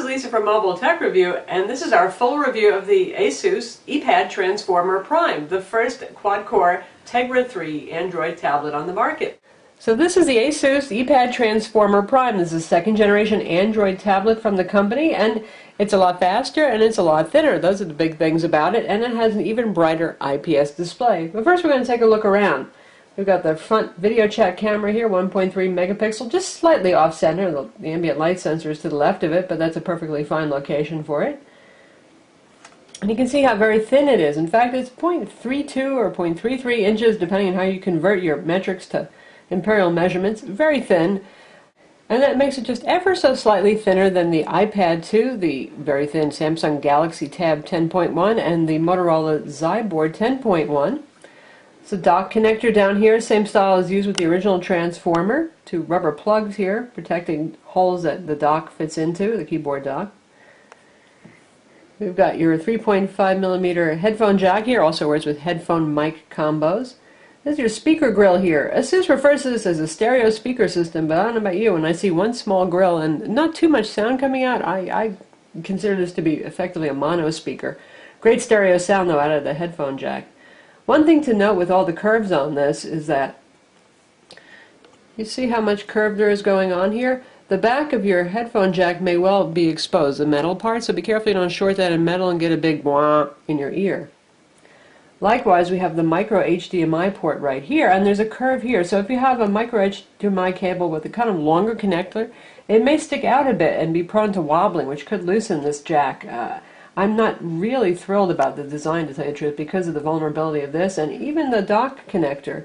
Lisa from Mobile Tech Review, and this is our full review of the Asus ePad Transformer Prime, the first quad-core Tegra 3 Android tablet on the market. So this is the Asus ePad Transformer Prime. This is a second generation Android tablet from the company, and it's a lot faster and it's a lot thinner. Those are the big things about it, and it has an even brighter IPS display. But first we're going to take a look around. We've got the front video chat camera here, 1.3 megapixel, just slightly off-center. The ambient light sensor is to the left of it, but that's a perfectly fine location for it. And you can see how very thin it is. In fact, it's 0.32 or 0.33 inches, depending on how you convert your metrics to imperial measurements. Very thin. And that makes it just ever so slightly thinner than the iPad 2, the very thin Samsung Galaxy Tab 10.1, and the Motorola Zyboard 10.1. It's a dock connector down here, same style as used with the original Transformer. Two rubber plugs here, protecting holes that the dock fits into, the keyboard dock. We've got your 3.5mm headphone jack here, also works with headphone mic combos. There's your speaker grill here. Asus refers to this as a stereo speaker system, but I don't know about you, when I see one small grill and not too much sound coming out, I consider this to be effectively a mono speaker. Great stereo sound though out of the headphone jack. One thing to note with all the curves on this is that you see how much curve there is going on here? The back of your headphone jack may well be exposed, the metal part, so be careful you don't short that in metal and get a big wah in your ear. Likewise, we have the micro HDMI port right here, and there's a curve here, so if you have a micro HDMI cable with a kind of longer connector, it may stick out a bit and be prone to wobbling, which could loosen this jack. I'm not really thrilled about the design, to tell you the truth, because of the vulnerability of this, and even the dock connector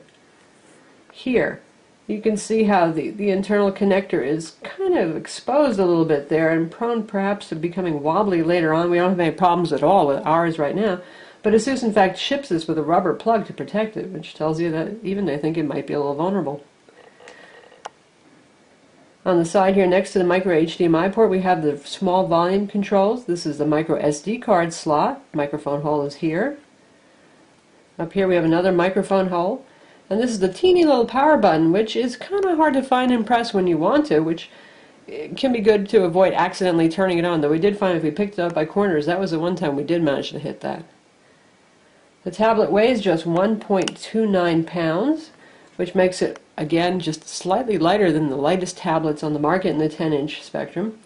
here. You can see how the internal connector is kind of exposed a little bit there and prone perhaps to becoming wobbly later on. We don't have any problems at all with ours right now, but Asus in fact ships this with a rubber plug to protect it, which tells you that even they think it might be a little vulnerable. On the side here next to the micro HDMI port we have the small volume controls. This is the micro SD card slot. Microphone hole is here. Up here we have another microphone hole. And this is the teeny little power button, which is kind of hard to find and press when you want to, which can be good to avoid accidentally turning it on, though we did find if we picked it up by corners, that was the one time we did manage to hit that. The tablet weighs just 1.29 pounds, which makes it, again, just slightly lighter than the lightest tablets on the market in the 10-inch spectrum.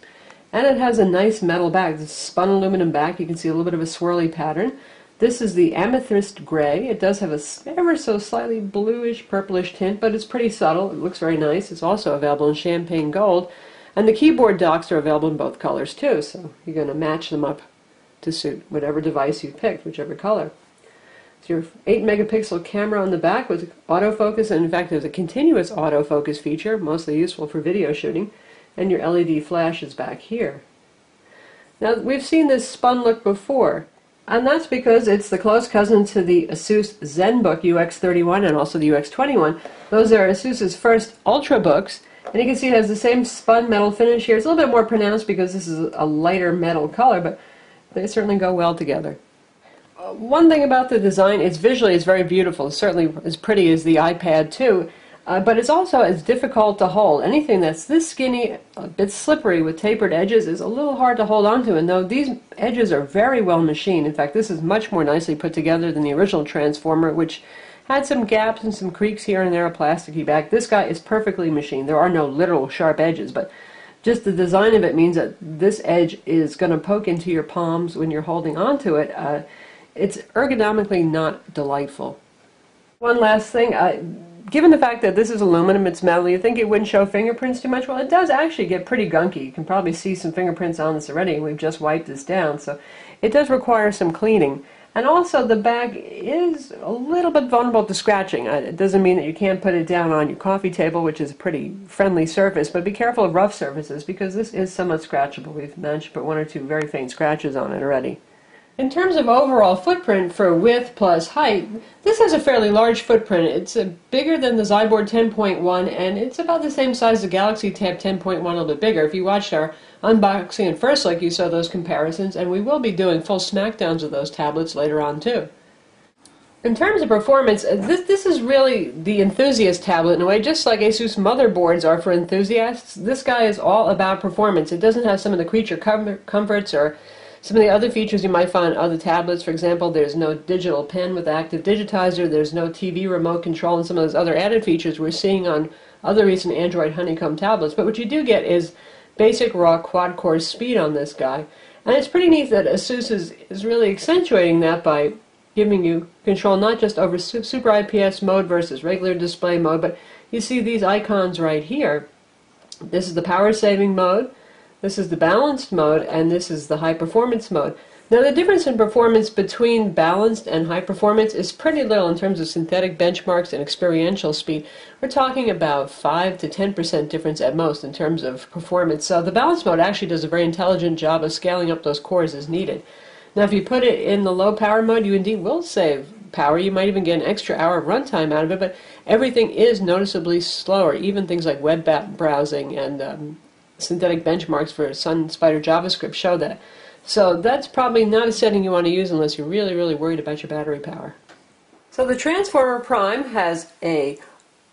And it has a nice metal back. It's a spun aluminum back. You can see a little bit of a swirly pattern. This is the amethyst gray. It does have a ever so slightly bluish, purplish tint, but it's pretty subtle. It looks very nice. It's also available in champagne gold. And the keyboard docks are available in both colors too, so you're going to match them up to suit whatever device you picked, whichever color. Your 8 megapixel camera on the back with autofocus, and in fact there's a continuous autofocus feature, mostly useful for video shooting, and your LED flash is back here. Now we've seen this spun look before, and that's because it's the close cousin to the Asus ZenBook UX31 and also the UX21. Those are Asus's first Ultrabooks, and you can see it has the same spun metal finish here. It's a little bit more pronounced because this is a lighter metal color, but they certainly go well together. One thing about the design is visually it's very beautiful. It's certainly as pretty as the iPad 2, but it's also as difficult to hold. Anything that's this skinny, a bit slippery with tapered edges is a little hard to hold onto, and though these edges are very well machined, in fact this is much more nicely put together than the original Transformer, which had some gaps and some creaks here and there, a plasticky back. This guy is perfectly machined. There are no literal sharp edges, but just the design of it means that this edge is going to poke into your palms when you're holding onto it. It's ergonomically not delightful. One last thing, given the fact that this is aluminum, it's metal, you think it wouldn't show fingerprints too much? Well, it does actually get pretty gunky. You can probably see some fingerprints on this already, and we've just wiped this down, so it does require some cleaning. And also the back is a little bit vulnerable to scratching. It doesn't mean that you can't put it down on your coffee table, which is a pretty friendly surface, but be careful of rough surfaces because this is somewhat scratchable. We've managed to put one or two very faint scratches on it already. In terms of overall footprint for width plus height, this has a fairly large footprint. It's bigger than the Zyboard 10.1, and it's about the same size as the Galaxy Tab 10.1, a little bit bigger. If you watched our unboxing and first look, you saw those comparisons, and we will be doing full smackdowns of those tablets later on too. In terms of performance, this is really the enthusiast tablet in a way, just like Asus motherboards are for enthusiasts. This guy is all about performance. It doesn't have some of the creature comforts or some of the other features you might find on other tablets. For example, there's no digital pen with active digitizer, there's no TV remote control, and some of those other added features we're seeing on other recent Android Honeycomb tablets. But what you do get is basic raw quad-core speed on this guy. And it's pretty neat that Asus is really accentuating that by giving you control not just over Super IPS mode versus regular display mode, but you see these icons right here. This is the power saving mode, this is the balanced mode, and this is the high performance mode. Now the difference in performance between balanced and high performance is pretty little in terms of synthetic benchmarks and experiential speed. We're talking about 5 to 10% difference at most in terms of performance. So the balanced mode actually does a very intelligent job of scaling up those cores as needed. Now if you put it in the low power mode, you indeed will save power. You might even get an extra hour of runtime out of it, but everything is noticeably slower. Even things like web browsing and synthetic benchmarks for Sun Spider JavaScript show that. So that's probably not a setting you want to use unless you're really, really worried about your battery power. So the Transformer Prime has a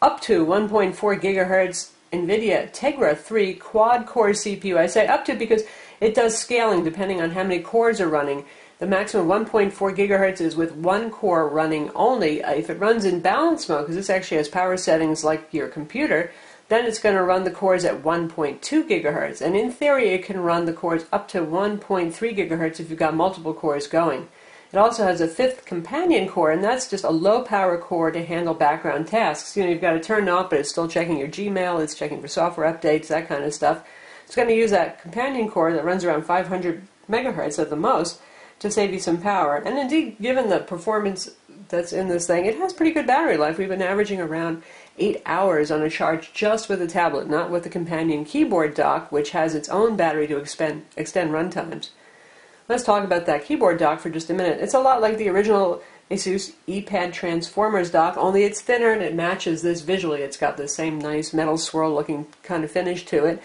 up to 1.4 gigahertz NVIDIA Tegra 3 quad-core CPU. I say up to because it does scaling depending on how many cores are running. The maximum 1.4 gigahertz is with one core running only. If it runs in balance mode, because this actually has power settings like your computer, then it's going to run the cores at 1.2 gigahertz. And in theory, it can run the cores up to 1.3 gigahertz if you've got multiple cores going. It also has a fifth companion core, and that's just a low-power core to handle background tasks. You know, you've got to turn it off, but it's still checking your Gmail, it's checking for software updates, that kind of stuff. It's going to use that companion core that runs around 500 megahertz at the most to save you some power. And indeed, given the performance that's in this thing, it has pretty good battery life. We've been averaging around 8 hours on a charge just with the tablet, not with the companion keyboard dock, which has its own battery to extend runtimes. Let's talk about that keyboard dock for just a minute. It's a lot like the original Asus ePad Transformers dock, only it's thinner and it matches this visually. It's got the same nice metal swirl looking kind of finish to it.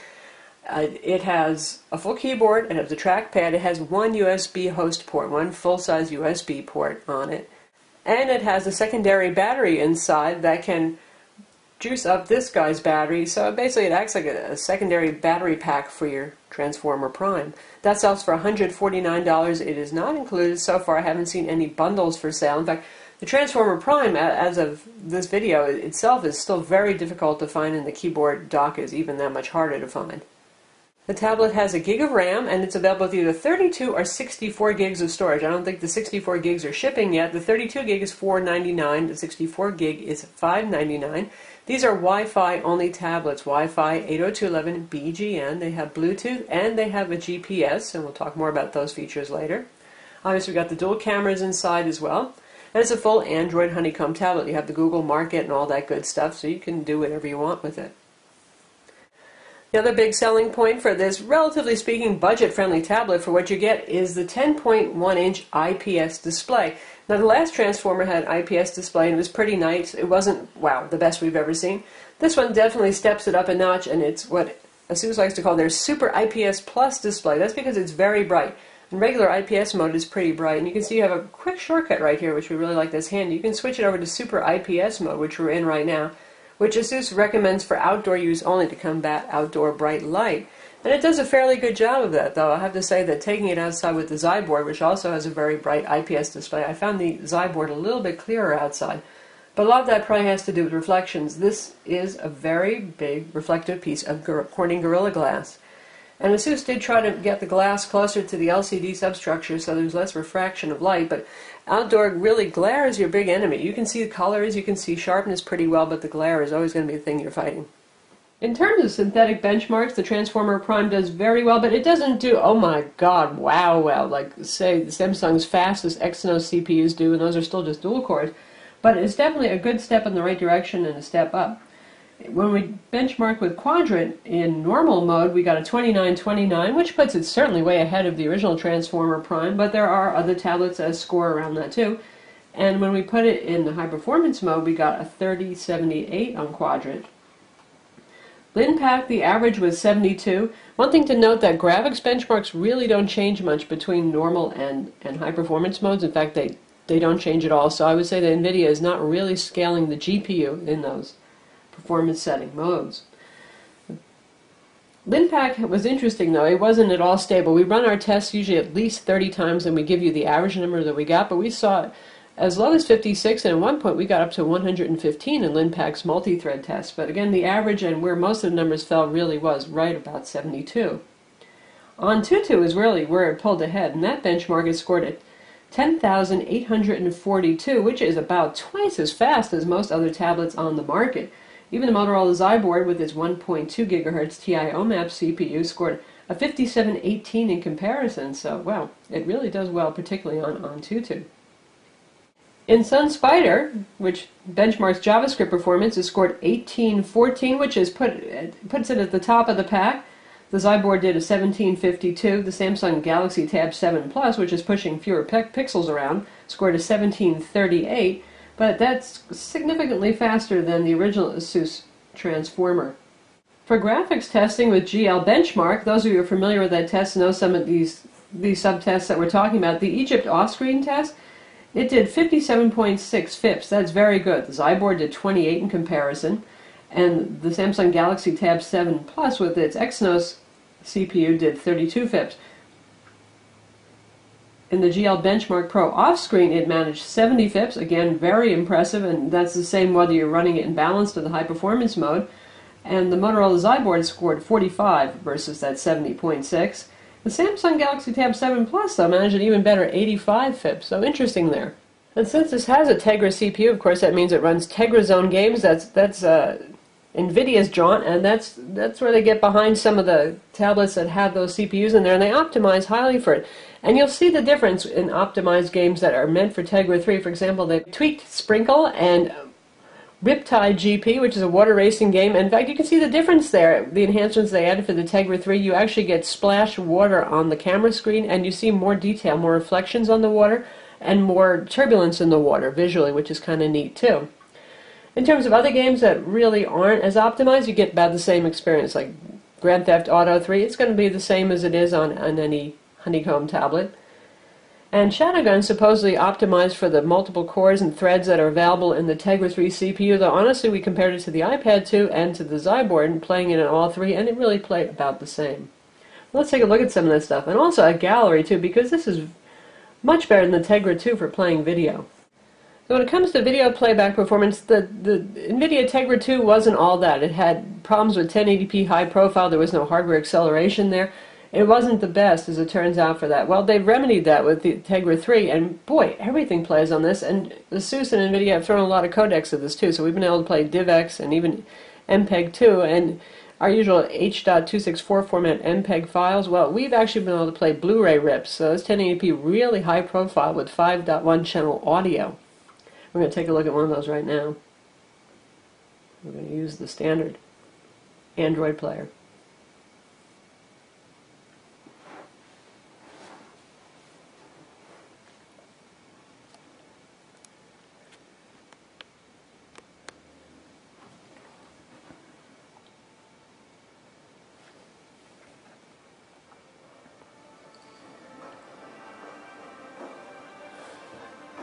It has a full keyboard, it has a trackpad, it has one USB host port, one full-size USB port on it, and it has a secondary battery inside that can juice up this guy's battery, so basically it acts like a secondary battery pack for your Transformer Prime. That sells for $149. It is not included. So far I haven't seen any bundles for sale. In fact, the Transformer Prime, as of this video itself, is still very difficult to find, and the keyboard dock is even that much harder to find. The tablet has a gig of RAM, and it's available with either 32 or 64 gigs of storage. I don't think the 64 gigs are shipping yet. The 32 gig is $499. The 64 gig is $599. These are Wi-Fi only tablets, Wi-Fi 802.11 BGN. They have Bluetooth and they have a GPS, and we'll talk more about those features later. Obviously, we've got the dual cameras inside as well. And it's a full Android Honeycomb tablet. You have the Google Market and all that good stuff, so you can do whatever you want with it. The other big selling point for this, relatively speaking, budget-friendly tablet for what you get is the 10.1-inch IPS display. Now, the last Transformer had an IPS display, and it was pretty nice. It wasn't, wow, the best we've ever seen. This one definitely steps it up a notch, and it's what Asus likes to call their Super IPS Plus display. That's because it's very bright. And regular IPS mode is pretty bright, and you can see you have a quick shortcut right here, which we really like this handy. You can switch it over to Super IPS mode, which we're in right now, which Asus recommends for outdoor use only to combat outdoor bright light. And it does a fairly good job of that, though. I have to say that taking it outside with the Zyboard, which also has a very bright IPS display, I found the Zyboard a little bit clearer outside. But a lot of that probably has to do with reflections. This is a very big reflective piece of Corning Gorilla Glass. And Asus did try to get the glass closer to the LCD substructure so there's less refraction of light, but outdoor, really, glare is your big enemy. You can see the colors, you can see sharpness pretty well, but the glare is always going to be the thing you're fighting. In terms of synthetic benchmarks, the Transformer Prime does very well, but it doesn't do, oh my god, wow, well, like, say, Samsung's fastest Exynos CPUs do, and those are still just dual cores. But it's definitely a good step in the right direction and a step up. When we benchmark with Quadrant in normal mode, we got a 2929, which puts it certainly way ahead of the original Transformer Prime, but there are other tablets that score around that too. And when we put it in the high performance mode, we got a 3078 on Quadrant. LinPack, the average was 72. One thing to note that graphics benchmarks really don't change much between normal and high performance modes. In fact, they They don't change at all. So I would say that NVIDIA is not really scaling the GPU in those performance setting modes. LinPack was interesting though. It wasn't at all stable. We run our tests usually at least 30 times and we give you the average number that we got, but we saw it as low as 56, and at one point we got up to 115 in LinPack's multi-thread test. But again, the average and where most of the numbers fell really was right about 72. Antutu is really where it pulled ahead, and that benchmark is scored at 10,842, which is about twice as fast as most other tablets on the market. Even the Motorola Zyboard with its 1.2 GHz Ti OMAP CPU scored a 5718 in comparison, so well, it really does well, particularly on Antutu. In SunSpider, which benchmarks JavaScript performance, is scored 1814, which is puts it at the top of the pack. The Zyboard did a 1752. The Samsung Galaxy Tab 7 Plus, which is pushing fewer pixels around, scored a 1738, but that's significantly faster than the original Asus Transformer. For graphics testing with GL Benchmark, those of you who are familiar with that test know some of these subtests that we're talking about. The Egypt off-screen test, it did 57.6 FIPS. That's very good. The Zyboard did 28 in comparison. And the Samsung Galaxy Tab 7 Plus with its Exynos CPU did 32 FIPS. In the GL Benchmark Pro off-screen, it managed 70 FIPS. Again, very impressive, and that's the same whether you're running it in balanced or the high-performance mode. And the Motorola Zyboard scored 45 versus that 70.6. The Samsung Galaxy Tab 7 Plus, though, managed an even better 85 FIPS, so interesting there. And since this has a Tegra CPU, of course, that means it runs Tegra Zone games. That's NVIDIA's jaunt, and that's where they get behind some of the tablets that have those CPUs in there, and they optimize highly for it. And you'll see the difference in optimized games that are meant for Tegra 3. For example, they tweaked Sprinkle and Riptide GP, which is a water racing game. In fact, you can see the difference there. The enhancements they added for the Tegra 3, you actually get splash water on the camera screen, and you see more detail, more reflections on the water, and more turbulence in the water visually, which is kind of neat too. In terms of other games that really aren't as optimized, you get about the same experience, like Grand Theft Auto 3. It's going to be the same as it is on any Honeycomb tablet. And Shadowgun supposedly optimized for the multiple cores and threads that are available in the Tegra 3 CPU, though honestly we compared it to the iPad 2 and to the Zyboard and playing it in all three, and it really played about the same. Let's take a look at some of that stuff, and also a gallery too, because this is much better than the Tegra 2 for playing video. So when it comes to video playback performance, the NVIDIA Tegra 2 wasn't all that. It had problems with 1080p high profile, there was no hardware acceleration there. It wasn't the best, as it turns out, for that. Well, they remedied that with the Tegra 3, and boy, everything plays on this, and Asus and NVIDIA have thrown a lot of codecs at this too, so we've been able to play DivX and even MPEG-2, and our usual H.264 format MPEG files. Well, we've actually been able to play Blu-ray rips, so it's 1080p really high profile with 5.1 channel audio. We're going to take a look at one of those right now. We're going to use the standard Android player.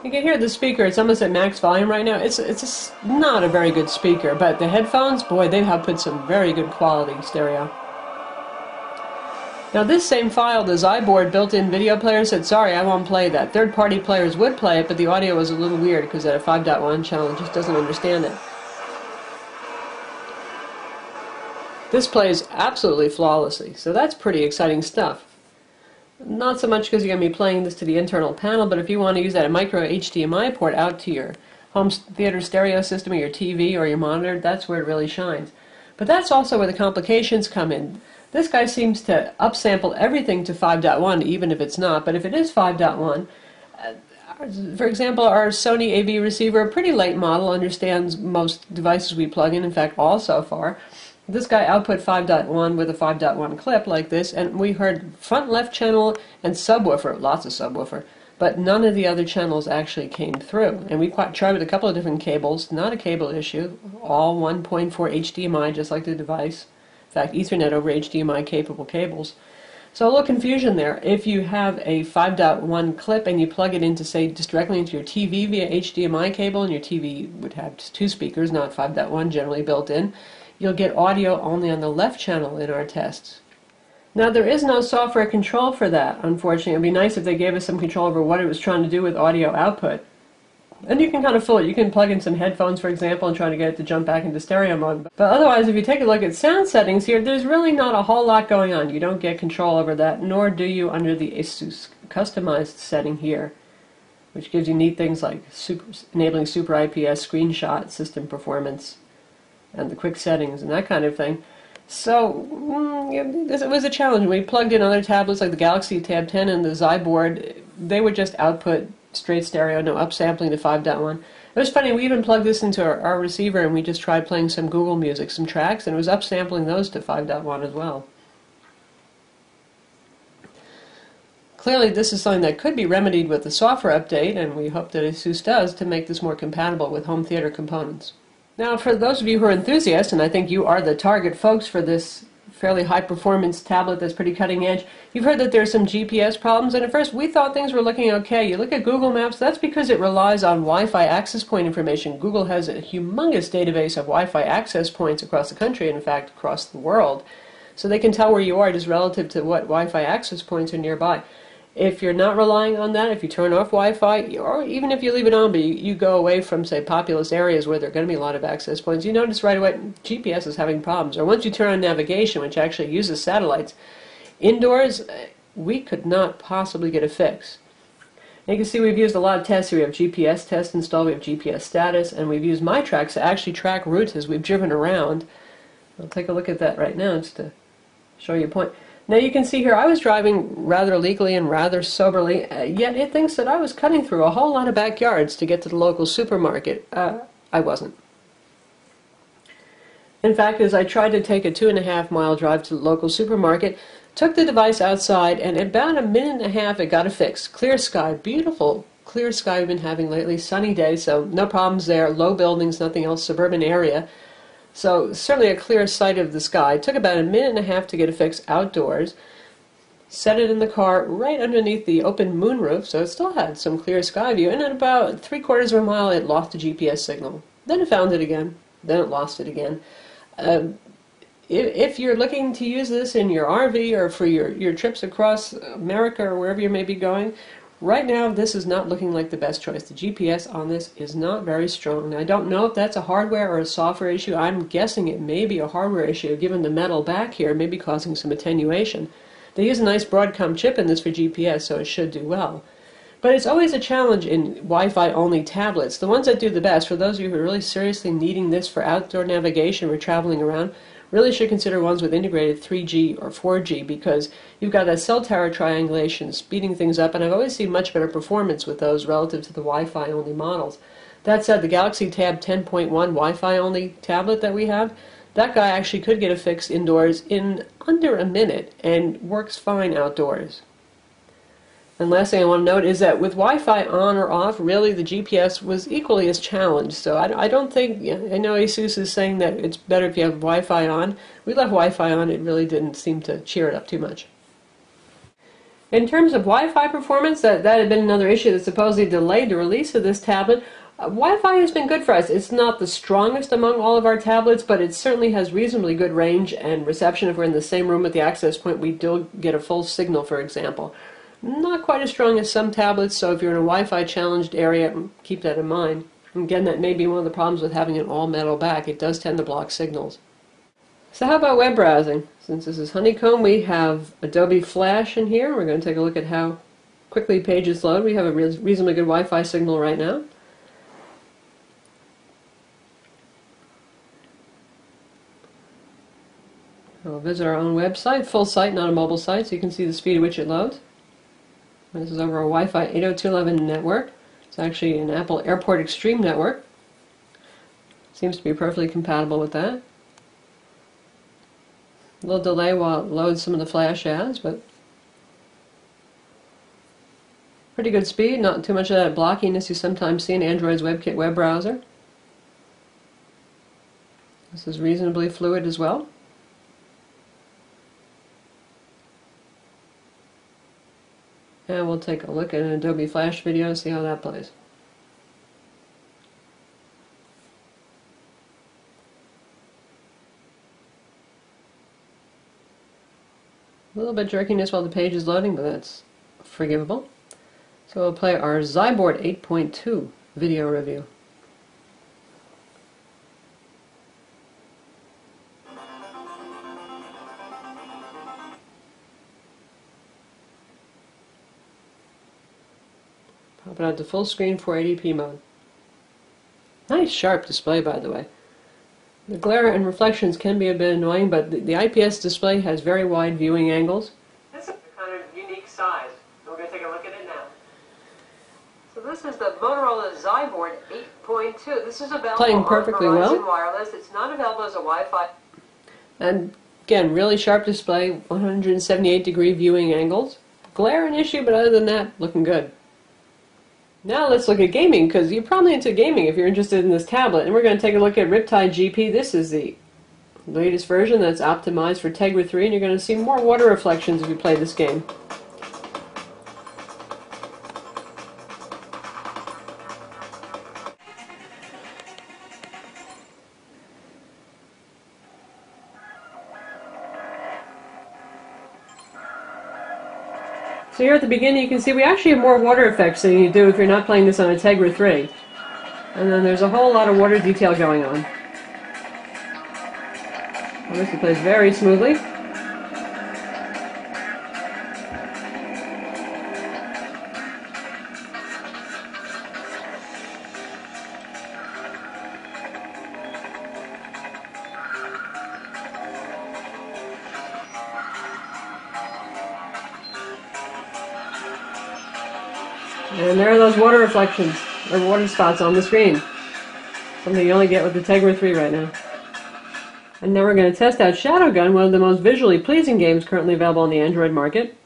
You can hear the speaker, it's almost at max volume right now. It's just not a very good speaker, but the headphones, boy, they have put some very good quality stereo. Now this same file, the Zyboard built-in video player, said, sorry, I won't play that. Third-party players would play it, but the audio was a little weird because at a 5.1 channel it just doesn't understand it. This plays absolutely flawlessly, so that's pretty exciting stuff. Not so much because you're going to be playing this to the internal panel, but if you want to use that micro HDMI port out to your home theater stereo system or your TV or your monitor, that's where it really shines. But that's also where the complications come in. This guy seems to upsample everything to 5.1, even if it's not, but if it is 5.1, for example, our Sony AV receiver, a pretty late model, understands most devices we plug in fact all so far. This guy output 5.1 with a 5.1 clip like this, and we heard front left channel and subwoofer, lots of subwoofer, but none of the other channels actually came through. And we tried with a couple of different cables, not a cable issue, all 1.4 HDMI, just like the device. In fact, Ethernet over HDMI capable cables. So a little confusion there. If you have a 5.1 clip and you plug it into, say, just directly into your TV via HDMI cable, and your TV would have two speakers, not 5.1 generally built in, you'll get audio only on the left channel in our tests. Now there is no software control for that, unfortunately. It would be nice if they gave us some control over what it was trying to do with audio output. And you can kind of fool it. You can plug in some headphones, for example, and try to get it to jump back into stereo mode. But otherwise, if you take a look at sound settings here, there's really not a whole lot going on. You don't get control over that, nor do you under the Asus customized setting here, which gives you neat things like enabling Super IPS screenshot system performance and the quick settings and that kind of thing. So it was a challenge. We plugged in other tablets like the Galaxy Tab 10 and the Zyboard. They would just output straight stereo, no upsampling to 5.1. It was funny, we even plugged this into our receiver and we just tried playing some Google Music, some tracks, and it was upsampling those to 5.1 as well. Clearly this is something that could be remedied with the software update, and we hope that Asus does, to make this more compatible with home theater components. Now for those of you who are enthusiasts, and I think you are the target folks for this fairly high-performance tablet that's pretty cutting edge, you've heard that there's some GPS problems, and at first we thought things were looking okay. You look at Google Maps, that's because it relies on Wi-Fi access point information. Google has a humongous database of Wi-Fi access points across the country, and in fact across the world, so they can tell where you are just relative to what Wi-Fi access points are nearby. If you're not relying on that, if you turn off Wi-Fi, or even if you leave it on, but you go away from, say, populous areas where there are going to be a lot of access points, you notice right away GPS is having problems. Or once you turn on navigation, which actually uses satellites, indoors, we could not possibly get a fix. And you can see we've used a lot of tests here. We have GPS test installed, we have GPS status, and we've used MyTrax to actually track routes as we've driven around. I'll take a look at that right now just to show you a point. Now you can see here I was driving rather legally and rather soberly, yet it thinks that I was cutting through a whole lot of backyards to get to the local supermarket. I wasn't. In fact, as I tried to take a 2.5-mile drive to the local supermarket, took the device outside, and in about a minute and a half it got a fix. Clear sky, beautiful clear sky we've been having lately, sunny day, so no problems there, low buildings, nothing else, suburban area. So certainly a clear sight of the sky. It took about a minute and a half to get a fix outdoors. Set it in the car right underneath the open moonroof, so it still had some clear sky view, and at about 3/4 of a mile it lost the GPS signal. Then it found it again, then it lost it again. If you're looking to use this in your RV or for your trips across America or wherever you may be going, right now this is not looking like the best choice. The GPS on this is not very strong. Now, I don't know if that's a hardware or a software issue. I'm guessing it may be a hardware issue, given the metal back here may be causing some attenuation. They use a nice Broadcom chip in this for GPS, so it should do well. But it's always a challenge in Wi-Fi only tablets. The ones that do the best, for those of you who are really seriously needing this for outdoor navigation or traveling around, really should consider ones with integrated 3G or 4G, because you've got that cell tower triangulation speeding things up, and I've always seen much better performance with those relative to the Wi-Fi only models. That said, the Galaxy Tab 10.1 Wi-Fi only tablet that we have, that guy actually could get a fix indoors in under a minute and works fine outdoors. And last thing I want to note is that with Wi-Fi on or off, really the GPS was equally as challenged. So I don't think, I know Asus is saying that it's better if you have Wi-Fi on. We left Wi-Fi on, it really didn't seem to cheer it up too much. In terms of Wi-Fi performance, that had been another issue that supposedly delayed the release of this tablet. Wi-Fi has been good for us. It's not the strongest among all of our tablets, but it certainly has reasonably good range and reception. If we're in the same room with the access point, we do get a full signal, for example. Not quite as strong as some tablets, so if you're in a Wi-Fi challenged area, keep that in mind. Again, that may be one of the problems with having an all-metal back. It does tend to block signals. So how about web browsing? Since this is Honeycomb, we have Adobe Flash in here. We're going to take a look at how quickly pages load. We have a reasonably good Wi-Fi signal right now. We'll visit our own website, full site, not a mobile site, so you can see the speed at which it loads. This is over a Wi-Fi 802.11 network. It's actually an Apple Airport Extreme network. Seems to be perfectly compatible with that. A little delay while it loads some of the Flash ads, but pretty good speed. Not too much of that blockiness you sometimes see in Android's WebKit web browser. This is reasonably fluid as well. And we'll take a look at an Adobe Flash video and see how that plays. A little bit jerkiness while the page is loading, but that's forgivable. So we'll play our Zyboard 8.2 video review. Pop it out to full screen 480p mode. Nice sharp display, by the way. The glare and reflections can be a bit annoying, but the IPS display has very wide viewing angles. This is a kind of unique size. We're going to take a look at it now. So this is the Motorola Zyboard 8.2. This is available playing perfectly on Verizon Wireless. It's not available as a Wi-Fi. And again, really sharp display, 178-degree viewing angles. Glare an issue, but other than that, looking good. Now let's look at gaming, because you're probably into gaming if you're interested in this tablet. And we're going to take a look at Riptide GP. This is the latest version that's optimized for Tegra 3, and you're going to see more water reflections if you play this game. So here at the beginning you can see we actually have more water effects than you do if you're not playing this on a Tegra 3. And then there's a whole lot of water detail going on. Well, this plays very smoothly. And there are those water reflections, or water spots on the screen. Something you only get with the Tegra 3 right now. And now we're going to test out Shadowgun, one of the most visually pleasing games currently available on the Android market.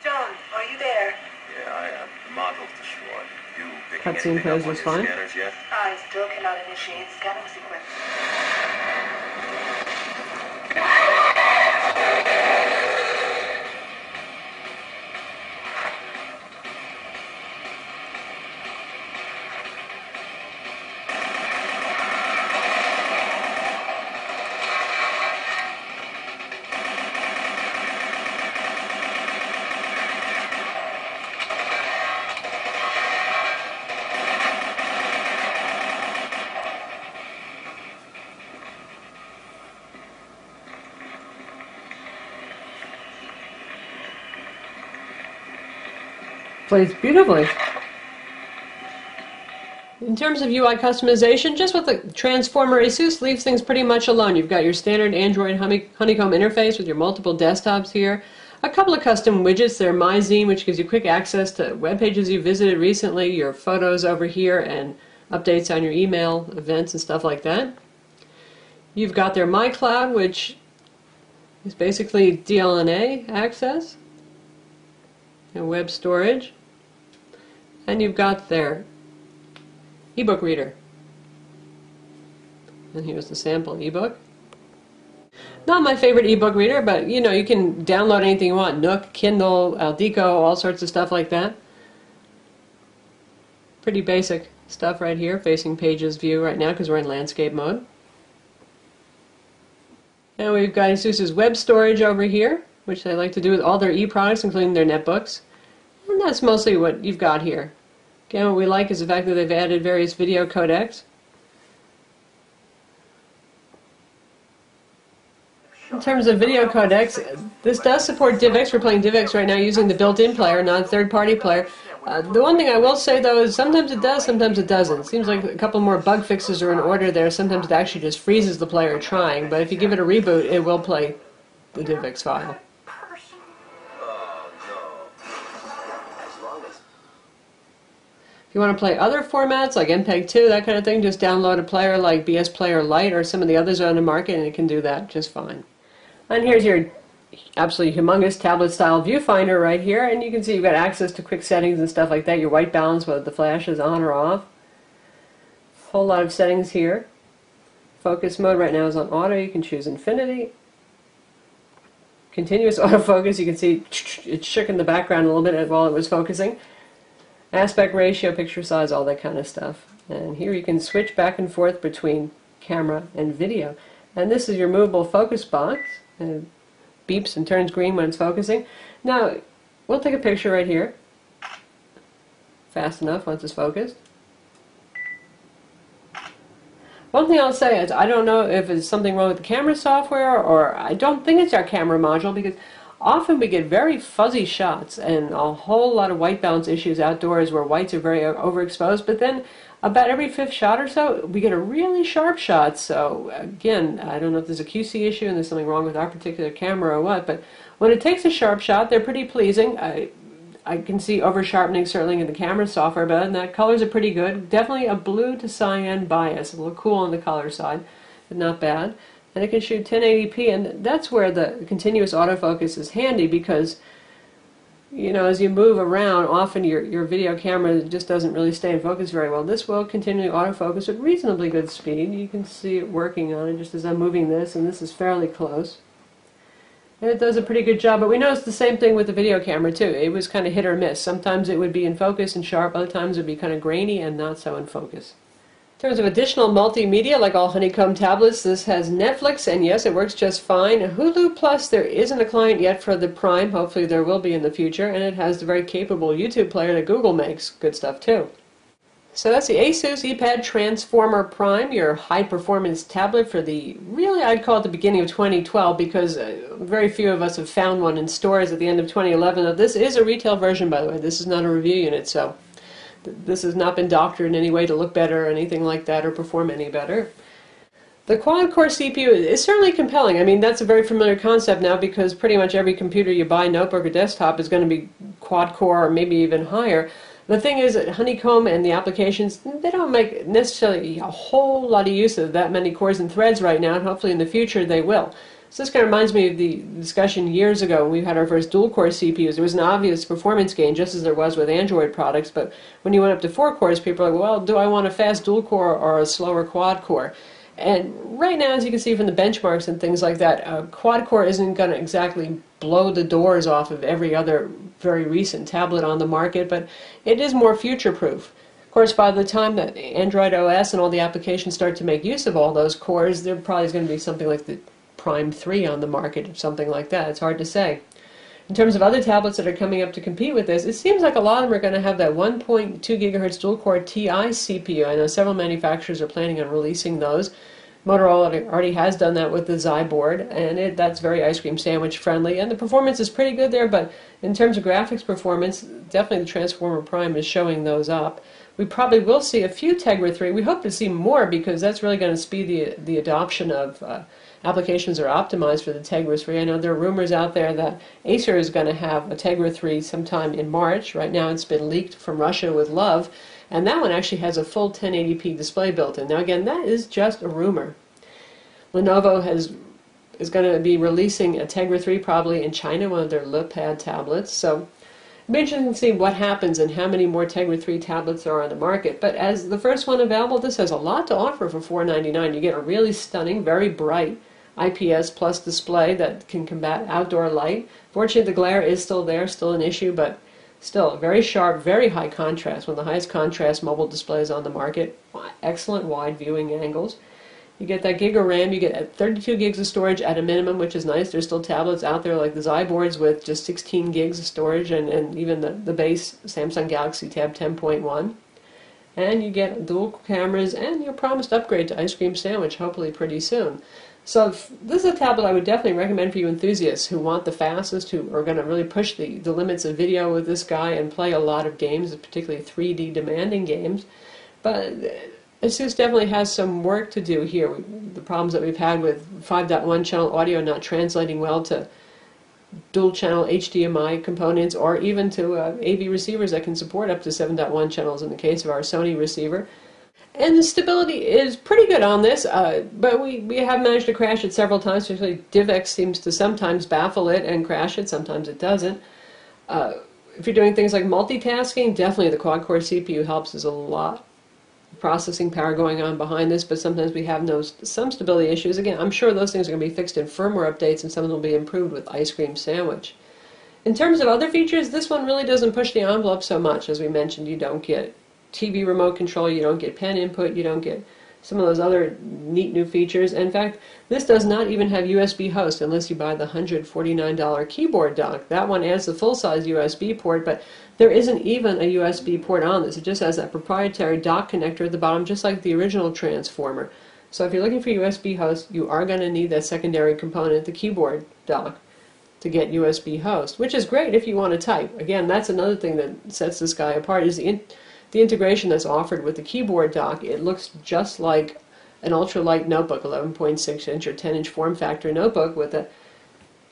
John, are you there? Yeah, I am. The module's destroyed. You picking Cutscene anything plays up on just your fine. scanners yet? I still cannot initiate scanning sequence. Plays beautifully. In terms of UI customization, just with the Transformer, Asus leaves things pretty much alone. You've got your standard Android honeycomb interface with your multiple desktops here. A couple of custom widgets. They're My Zine, which gives you quick access to web pages you visited recently, your photos over here, and updates on your email, events, and stuff like that. You've got their My Cloud, which is basically DLNA access and web storage. And you've got their ebook reader. And here's the sample ebook. Not my favorite ebook reader, but you know, you can download anything you want. Nook, Kindle, Aldeco, all sorts of stuff like that. Pretty basic stuff right here, facing pages view right now because we're in landscape mode. And we've got Asus's web storage over here, which they like to do with all their e-products, including their netbooks. And that's mostly what you've got here. Again, what we like is the fact that they've added various video codecs. In terms of video codecs, this does support DivX. We're playing DivX right now using the built-in player, not a third-party player. The one thing I will say, though, is sometimes it does, sometimes it doesn't. It seems like a couple more bug fixes are in order there. Sometimes it actually just freezes the player trying, but if you give it a reboot, it will play the DivX file. If you want to play other formats like MPEG-2, that kind of thing, just download a player like BS Player Lite or some of the others on the market and it can do that just fine. And here's your absolutely humongous tablet-style viewfinder right here, and you can see you've got access to quick settings and stuff like that, your white balance, whether the flash is on or off. A whole lot of settings here. Focus mode right now is on auto. You can choose infinity. Continuous autofocus, you can see it shook in the background a little bit while it was focusing. Aspect ratio, picture size, all that kind of stuff. And here you can switch back and forth between camera and video. And this is your movable focus box. It beeps and turns green when it's focusing. Now, we'll take a picture right here. Fast enough once it's focused. One thing I'll say is I don't know if there's something wrong with the camera software, or I don't think it's our camera module, because often we get very fuzzy shots and a whole lot of white balance issues outdoors where whites are very overexposed, but then about every fifth shot or so we get a really sharp shot. So again, I don't know if there's a QC issue and there's something wrong with our particular camera or what, but when it takes a sharp shot, they're pretty pleasing. I can see over-sharpening certainly in the camera software, but other than that, colors are pretty good. Definitely a blue to cyan bias. A little cool on the color side, but not bad. And it can shoot 1080p, and that's where the continuous autofocus is handy, because, you know, as you move around, often your video camera just doesn't really stay in focus very well. This will continually autofocus at reasonably good speed. You can see it working on it just as I'm moving this, and this is fairly close. And it does a pretty good job, but we noticed the same thing with the video camera too. It was kind of hit or miss. Sometimes it would be in focus and sharp, other times it would be kind of grainy and not so in focus. In terms of additional multimedia, like all Honeycomb tablets, this has Netflix, and yes, it works just fine. Hulu Plus, there isn't a client yet for the Prime. Hopefully there will be in the future, and it has the very capable YouTube player that Google makes. Good stuff too. So that's the Asus ePad Transformer Prime, your high-performance tablet for the, really I'd call it the beginning of 2012, because very few of us have found one in stores at the end of 2011. Now, this is a retail version, by the way. This is not a review unit, so this has not been doctored in any way to look better or anything like that or perform any better. The quad-core CPU is certainly compelling. I mean, that's a very familiar concept now, because pretty much every computer you buy, notebook or desktop, is going to be quad-core or maybe even higher. The thing is that Honeycomb and the applications, they don't make necessarily a whole lot of use of that many cores and threads right now, and hopefully in the future they will. So this kind of reminds me of the discussion years ago when we had our first dual-core CPUs. There was an obvious performance gain, just as there was with Android products, but when you went up to 4 cores, people are like, well, do I want a fast dual-core or a slower quad-core? And right now, as you can see from the benchmarks and things like that, a quad-core isn't going to exactly blow the doors off of every other very recent tablet on the market, but it is more future-proof. Of course, by the time that Android OS and all the applications start to make use of all those cores, there probably is going to be something like the Prime 3 on the market, or something like that. It's hard to say. In terms of other tablets that are coming up to compete with this, it seems like a lot of them are going to have that 1.2 gigahertz dual-core TI CPU. I know several manufacturers are planning on releasing those. Motorola already has done that with the Xi board, and that's very ice cream sandwich friendly, and the performance is pretty good there, but in terms of graphics performance, definitely the Transformer Prime is showing those up. We probably will see a few Tegra 3. We hope to see more, because that's really going to speed the adoption of applications that are optimized for the Tegra 3. I know there are rumors out there that Acer is going to have a Tegra 3 sometime in March. Right now it's been leaked from Russia with love. And that one actually has a full 1080p display built in. Now again, that is just a rumor. Lenovo is going to be releasing a Tegra 3 probably in China, one of their LePad tablets. So it'll be interesting to see what happens and how many more Tegra 3 tablets are on the market. But as the first one available, this has a lot to offer for $499. You get a really stunning, very bright IPS plus display that can combat outdoor light. Fortunately, the glare is still there, still an issue, but still, very sharp, very high contrast, one of the highest contrast mobile displays on the market. Excellent wide viewing angles. You get that gig of RAM, you get 32 gigs of storage at a minimum, which is nice. There's still tablets out there like the Xi boards with just 16 gigs of storage, and even the base Samsung Galaxy Tab 10.1. And you get dual cameras and your promised upgrade to Ice Cream Sandwich, hopefully pretty soon. So this is a tablet I would definitely recommend for you enthusiasts who want the fastest, who are going to really push the limits of video with this guy and play a lot of games, particularly 3D demanding games. But Asus definitely has some work to do here. The problems that we've had with 5.1 channel audio not translating well to dual channel HDMI components, or even to AV receivers that can support up to 7.1 channels in the case of our Sony receiver. And the stability is pretty good on this, but we have managed to crash it several times. Especially DivX seems to sometimes baffle it and crash it, sometimes it doesn't. If you're doing things like multitasking, definitely the quad-core CPU helps us a lot processing power going on behind this, but sometimes we have some stability issues. Again, I'm sure those things are going to be fixed in firmware updates, and some of them will be improved with Ice Cream Sandwich. In terms of other features, this one really doesn't push the envelope so much. As we mentioned, you don't get TV remote control, you don't get pen input, you don't get some of those other neat new features. In fact, this does not even have USB host unless you buy the $149 keyboard dock. That one adds the full-size USB port, but there isn't even a USB port on this. It just has that proprietary dock connector at the bottom, just like the original transformer. So if you're looking for USB host, you are going to need that secondary component, the keyboard dock, to get USB host, which is great if you want to type. Again, that's another thing that sets this guy apart, is the integration that's offered with the keyboard dock. It looks just like an ultralight notebook, 11.6-inch or 10-inch form factor notebook with a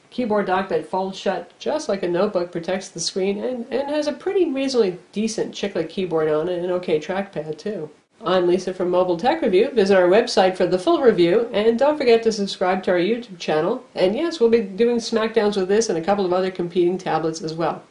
keyboard dock that folds shut just like a notebook, protects the screen, and has a pretty reasonably decent chiclet keyboard on it, and an okay trackpad too. I'm Lisa from Mobile Tech Review. Visit our website for the full review, and don't forget to subscribe to our YouTube channel. And yes, we'll be doing smackdowns with this and a couple of other competing tablets as well.